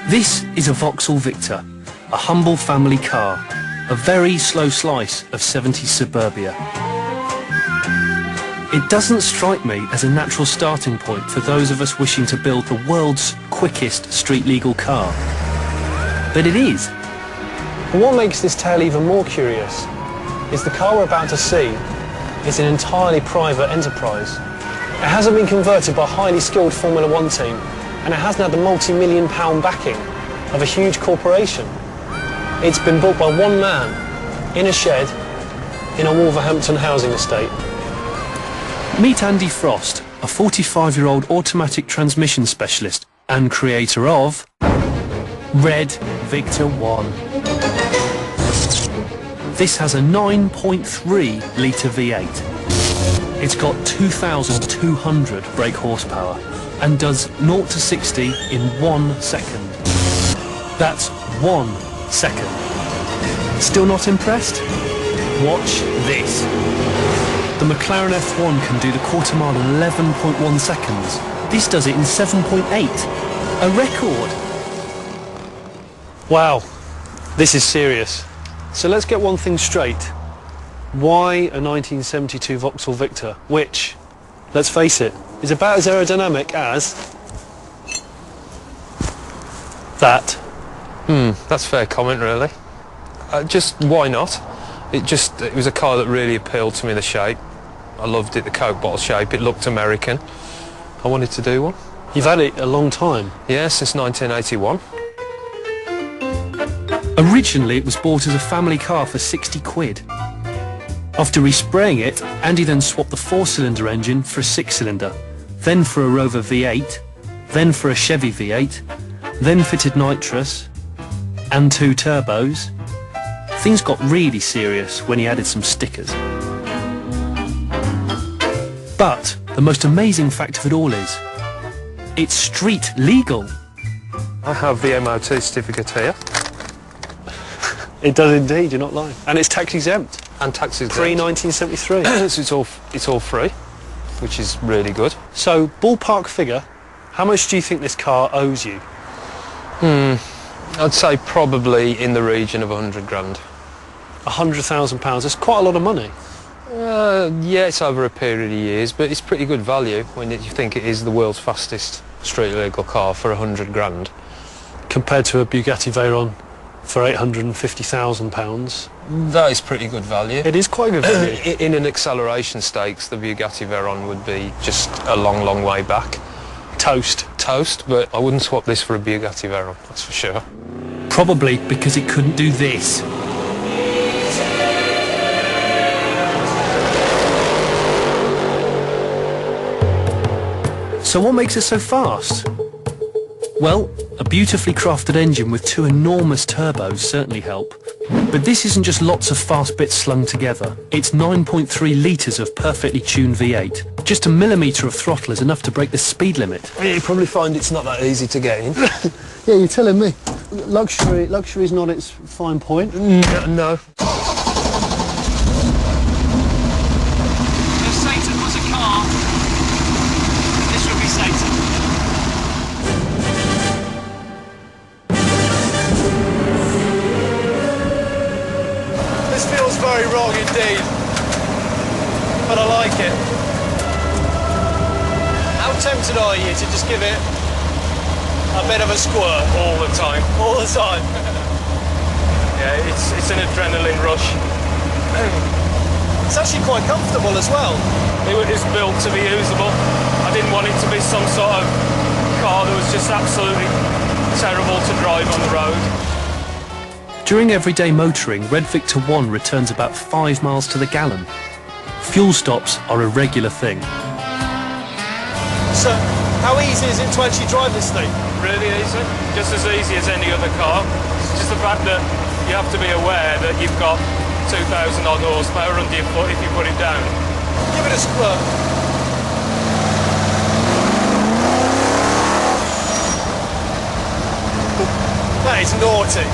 This is a Vauxhall Victor, a humble family car, a very slow slice of 70s suburbia. It doesn't strike me as a natural starting point for those of us wishing to build the world's quickest street-legal car. But it is. But what makes this tale even more curious is the car we're about to see is an entirely private enterprise. It hasn't been converted by a highly skilled Formula One team, and it hasn't had the multi-million-pound backing of a huge corporation. It's been built by one man, in a shed, in a Wolverhampton housing estate. Meet Andy Frost, a 45-year-old automatic transmission specialist and creator of Red Victor 1. This has a 9.3-litre V8. It's got 2,200 brake horsepower and does 0 to 60 in 1 second. That's 1 second. Still not impressed? Watch this. The McLaren F1 can do the quarter mile in 11.1 seconds. This does it in 7.8. A record. Wow, this is serious. So let's get one thing straight. Why a 1972 Vauxhall Victor, which, let's face it, is about as aerodynamic as that? That's a fair comment, really. Just why not? It was a car that really appealed to me, the shape. I loved it, the Coke bottle shape. It looked American. I wanted to do one. You've had it a long time. Yeah, since 1981. Originally, it was bought as a family car for 60 quid. After respraying it, Andy then swapped the 4-cylinder engine for a 6-cylinder, then for a Rover V8, then for a Chevy V8, then fitted nitrous, and 2 turbos. Things got really serious when he added some stickers. But the most amazing fact of it all is, it's street legal. I have the MOT certificate here. It does indeed, you're not lying. And it's tax exempt. And tax exempt. Pre-1973. So it's all free, which is really good. So, ballpark figure, how much do you think this car owes you? I'd say probably in the region of 100 grand. £100,000, that's quite a lot of money. Yeah, it's over a period of years, but it's pretty good value when you think it is the world's fastest street legal car for 100 grand. Compared to a Bugatti Veyron for £850,000. That is pretty good value. It is quite good value. In an acceleration stakes, the Bugatti Veyron would be just a long, long way back. Toast, but I wouldn't swap this for a Bugatti Veyron, that's for sure. Probably because it couldn't do this. So what makes it so fast? Well, a beautifully crafted engine with 2 enormous turbos certainly help. But this isn't just lots of fast bits slung together. It's 9.3 litres of perfectly tuned V8. Just a millimetre of throttle is enough to break the speed limit. You probably find it's not that easy to get in. Yeah, you're telling me. Luxury's not its fine point. No. If Satan was a car, this would be Satan. This feels very wrong indeed, but I like it. How tempted are you to just give it a bit of a squirt? All the time. All the time. Yeah, it's an adrenaline rush. It's actually quite comfortable as well. It was built to be usable. I didn't want it to be some sort of car that was just absolutely terrible to drive on the road. During everyday motoring, Red Victor 1 returns about 5 miles to the gallon. Fuel stops are a regular thing. So, how easy is it to actually drive this thing? Really easy. Just as easy as any other car. It's just the fact that you have to be aware that you've got 2,000 odd horsepower under your foot if you put it down. Give it a squirt. That is naughty.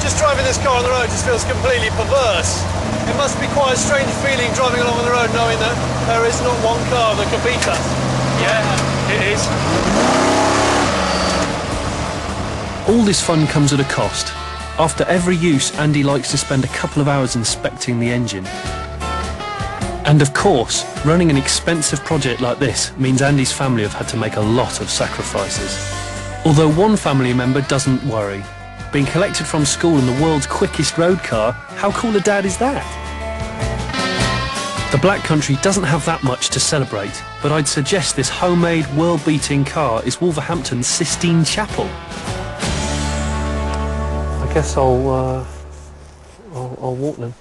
Just driving this car on the road just feels completely perverse. It must be quite a strange feeling driving along on the road knowing that there is not one car that can beat us. Yeah, it is. All this fun comes at a cost. After every use, Andy likes to spend a couple of hours inspecting the engine. And of course, running an expensive project like this means Andy's family have had to make a lot of sacrifices. Although one family member doesn't worry. Being collected from school in the world's quickest road car, how cool a dad is that? The Black Country doesn't have that much to celebrate, but I'd suggest this homemade, world-beating car is Wolverhampton's Sistine Chapel. I guess I'll walk then.